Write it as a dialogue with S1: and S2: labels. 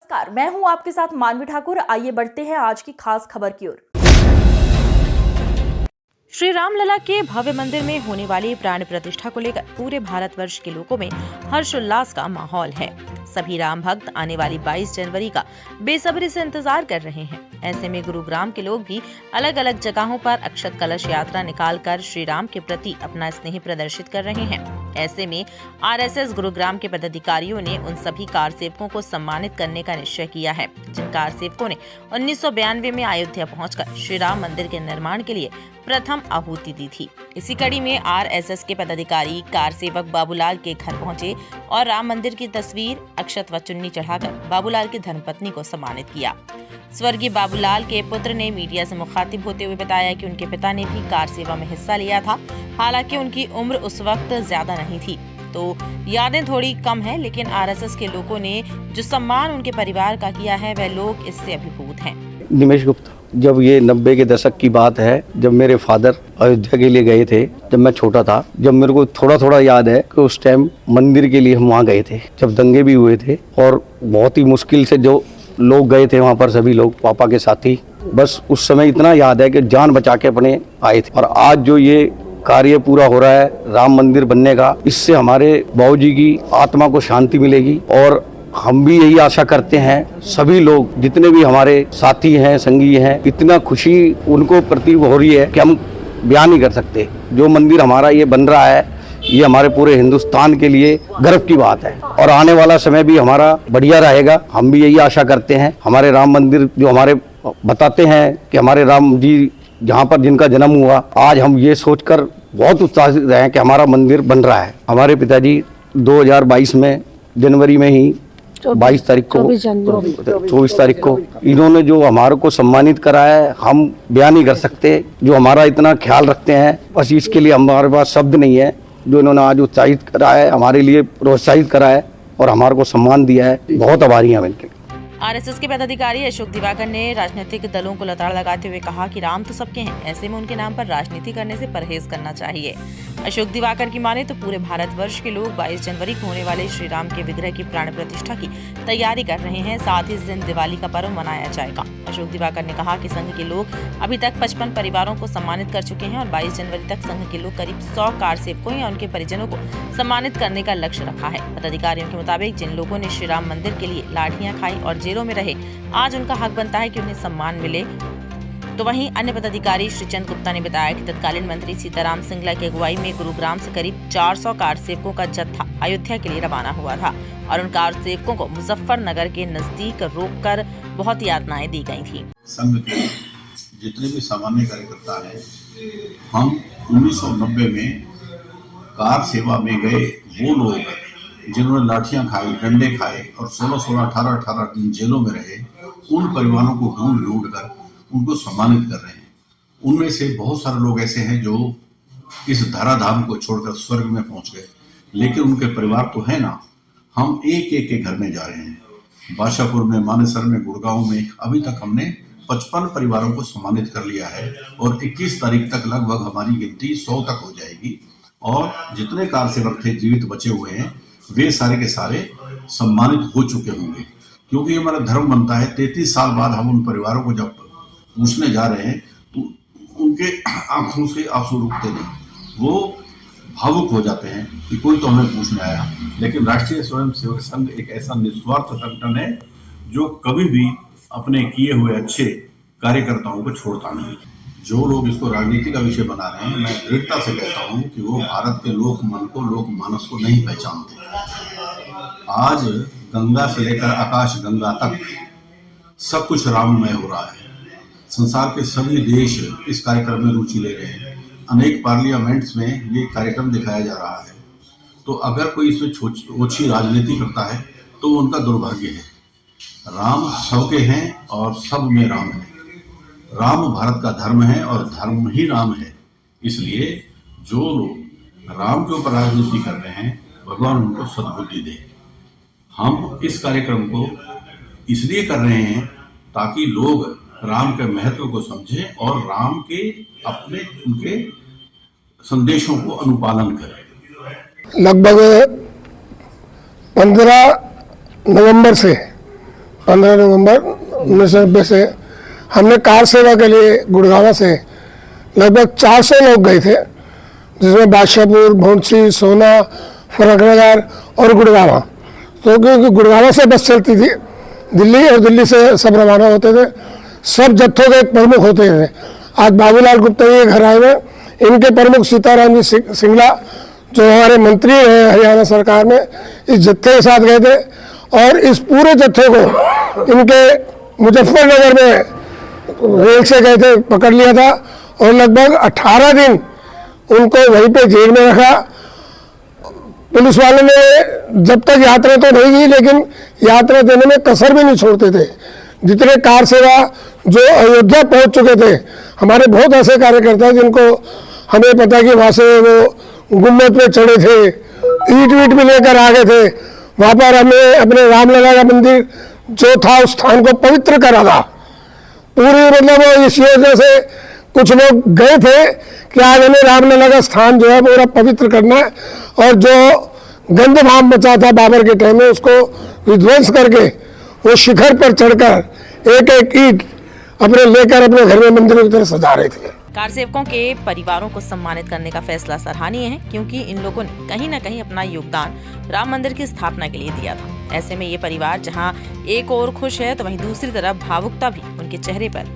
S1: नमस्कार, मैं हूं आपके साथ मानवी ठाकुर। आइए बढ़ते हैं आज की खास खबर की ओर।
S2: श्री रामलला के भव्य मंदिर में होने वाली प्राण प्रतिष्ठा को लेकर पूरे भारतवर्ष के लोगों में हर्षोल्लास का माहौल है। सभी राम भक्त आने वाली 22 जनवरी का बेसब्री से इंतजार कर रहे हैं। ऐसे में गुरुग्राम के लोग भी अलग अलग जगहों पर अक्षत कलश यात्रा निकालकर श्री राम के प्रति अपना स्नेह प्रदर्शित कर रहे हैं। ऐसे में आरएसएस गुरुग्राम के पदाधिकारियों ने उन सभी कार सेवकों को सम्मानित करने का निश्चय किया है जिन कार सेवकों ने 1992 में अयोध्या पहुंचकर श्री राम मंदिर के निर्माण के लिए प्रथम आहुति दी थी। इसी कड़ी में आरएसएस के पदाधिकारी कार सेवक बाबूलाल के घर पहुंचे और राम मंदिर की तस्वीर, अक्षत व चुन्नी चढ़ाकर बाबूलाल की धर्मपत्नी को सम्मानित किया। स्वर्गीय बाबूलाल के पुत्र ने मीडिया से मुखातिब होते हुए बताया कि उनके पिता ने भी कार सेवा में हिस्सा लिया था। हालांकि उनकी उम्र उस वक्त ज्यादा नहीं थी, तो यादें थोड़ी कम है, लेकिन आरएसएस के लोगों ने जो सम्मान उनके परिवार का किया है वह लोग इससे अभिभूत हैं।
S3: निमेश गुप्ता, जब ये 90 के दशक की बात है, जब मेरे फादर अयोध्या के लिए गए थे, जब मैं छोटा था, जब मेरे को थोड़ा थोड़ा याद है कि उस टाइम मंदिर के लिए हम वहाँ गए थे, जब दंगे भी हुए थे और बहुत ही मुश्किल से जो लोग गए थे वहाँ पर, सभी लोग पापा के साथी। बस उस समय इतना याद है कि जान बचा के अपने आए थे। और आज जो ये कार्य पूरा हो रहा है राम मंदिर बनने का, इससे हमारे बाबूजी की आत्मा को शांति मिलेगी। और हम भी यही आशा करते हैं, सभी लोग जितने भी हमारे साथी हैं, संगी हैं, इतना खुशी उनको प्रति हो रही है कि हम बयान नहीं कर सकते। जो मंदिर हमारा ये बन रहा है, ये हमारे पूरे हिंदुस्तान के लिए गर्व की बात है और आने वाला समय भी हमारा बढ़िया रहेगा। हम भी यही आशा करते हैं। हमारे राम मंदिर जो हमारे बताते हैं कि हमारे राम जी जहाँ पर जिनका जन्म हुआ, आज हम ये सोचकर बहुत उत्साहित हैं कि हमारा मंदिर बन रहा है। हमारे पिताजी 2022 में जनवरी में ही 22 तारीख को 24 तारीख को इन्होंने जो हमारे को सम्मानित करा है, हम बयान नहीं कर सकते। जो हमारा इतना ख्याल रखते हैं, बस इसके लिए हमारे पास शब्द नहीं है। जो इन्होंने आज उत्साहित करा है, हमारे लिए प्रोत्साहित करा है और हमारे को सम्मान दिया है, बहुत आभारी हैं इनके।
S2: आरएसएस के पदाधिकारी अशोक दिवाकर ने राजनीतिक दलों को लताड़ लगाते हुए कहा कि राम तो सबके हैं, ऐसे में उनके नाम पर राजनीति करने से परहेज करना चाहिए। अशोक दिवाकर की माने तो पूरे भारतवर्ष के लोग 22 जनवरी को होने वाले श्री राम के विग्रह की प्राण प्रतिष्ठा की तैयारी कर रहे हैं। साथ ही इस दिन दिवाली का पर्व मनाया जाएगा। अशोक दिवाकर ने कहा कि संघ के लोग अभी तक 55 परिवारों को सम्मानित कर चुके हैं और 22 जनवरी तक संघ के लोग करीब 100 कार सेवकों या उनके परिजनों को सम्मानित करने का लक्ष्य रखा है। पदाधिकारियों के मुताबिक जिन लोगों ने श्री राम मंदिर के लिए लाठियां खाई और जेलों में रहे, आज उनका हक बनता है कि उन्हें सम्मान मिले। तो वहीं अन्य पदाधिकारी श्री चंद गुप्ता ने बताया कि तत्कालीन मंत्री सीताराम सिंगला की अगुवाई में गुरुग्राम से करीब 400 कार सेवकों का जत्था अयोध्या के लिए रवाना हुआ था और उन कार सेवकों को मुजफ्फरनगर के नजदीक रोककर बहुत यातनाएं दी गई थी।
S4: संघ के जितने भी सामान्य कार्यकर्ता हैं, हम 1990 में कार सेवा में गए वो लोग जिन्होंने लाठियां खाई, डंडे खाए और 16-16, 18-18 दिन जेलों में रहे, उन परिवारों को ढूंढ कर उनको सम्मानित कर रहे हैं। उनमें से बहुत सारे लोग ऐसे हैं जो इस धराधाम को छोड़कर स्वर्ग में पहुंच गए, लेकिन उनके परिवार तो है ना। हम एक एक के घर में जा रहे हैं। बादशाहपुर में, मानेसर में, गुड़गांव में अभी तक हमने 55 परिवारों को सम्मानित कर लिया है और 21 तारीख तक लगभग हमारी गिनती 100 तक हो जाएगी। और जितने कार सेवक थे जीवित बचे हुए हैं, वे सारे के सारे सम्मानित हो चुके होंगे, क्योंकि हमारा धर्म बनता है। 33 साल बाद हम उन परिवारों को जब पूछने जा रहे हैं तो उनके आंखों से आंसू रुकते नहीं, वो भावुक हो जाते हैं कि कोई तो हमें पूछने आया। लेकिन राष्ट्रीय स्वयंसेवक संघ एक ऐसा निस्वार्थ संगठन है जो कभी भी अपने किए हुए अच्छे कार्यकर्ताओं को छोड़ता नहीं। जो लोग इसको राजनीति का विषय बना रहे हैं, मैं दृढ़ता से कहता हूँ कि वो भारत के लोक मन को, लोक मानस को नहीं पहचानते। आज गंगा से लेकर आकाश गंगा तक सब कुछ राममय हो रहा है। संसार के सभी देश इस कार्यक्रम में रुचि ले रहे हैं। अनेक पार्लियामेंट्स में ये कार्यक्रम दिखाया जा रहा है। तो अगर कोई इसमें ओछी राजनीति करता है तो उनका दुर्भाग्य है। राम सबके हैं और सब में राम है। राम भारत का धर्म है और धर्म ही राम है। इसलिए जो लोग राम के ऊपर राजनीति कर रहे हैं, भगवान उनको सद्बुद्धि दे। हम इस कार्यक्रम को इसलिए कर रहे हैं ताकि लोग राम के महत्व को समझें और राम के अपने उनके संदेशों को अनुपालन करें।
S5: लगभग 15 नवंबर से 15 नवंबर 1990 से हमने कार सेवा के लिए गुड़गांव से लगभग 400 लोग गए थे, जिसमें बादशाहपुर, भौंसी, सोना, फरकनगर और गुड़गांव। तो क्योंकि गुड़गांव से बस चलती थी दिल्ली, और दिल्ली से सब रवाना होते थे। सब जत्थों के एक प्रमुख होते थे। आज बाबूलाल गुप्ता जी के घर आए हुए, इनके प्रमुख सीताराम जी सिंगला जो हमारे मंत्री रहे हरियाणा सरकार में, इस जत्थे के साथ गए थे। और इस पूरे जत्थे को इनके मुजफ्फरनगर में रेल से गए थे, पकड़ लिया था, और लगभग 18 दिन उनको वहीं पे जेल में रखा। पुलिस वालों ने जब तक यात्रा तो नहीं की, लेकिन यात्रा देने में कसर भी नहीं छोड़ते थे। जितने कार सेवा जो अयोध्या पहुंच चुके थे, हमारे बहुत ऐसे कार्यकर्ता हैं जिनको हमें पता कि वहाँ से वो गुम्बद पे चढ़े थे, ईंट वीट भी लेकर आ गए थे। वहाँ पर हमें अपने रामलला का मंदिर जो था उस स्थान को पवित्र करा था। पूरी मतलब इस योजना से कुछ लोग गए थे कि आज हमें रामलला का स्थान जो है पूरा पवित्र करना है, और जो गंद भाव बचा था बाबर के टाइम में उसको विध्वंस करके वो शिखर पर चढ़कर एक एक ईंट अपने लेकर अपने घर में मंदिरों की तरह सजा रहे थे।
S2: कार सेवकों के परिवारों को सम्मानित करने का फैसला सराहनीय है, क्योंकि इन लोगों ने कहीं न कहीं अपना योगदान राम मंदिर की स्थापना के लिए दिया था। ऐसे में ये परिवार जहां एक ओर खुश है तो वहीं दूसरी तरफ भावुकता भी उनके चेहरे पर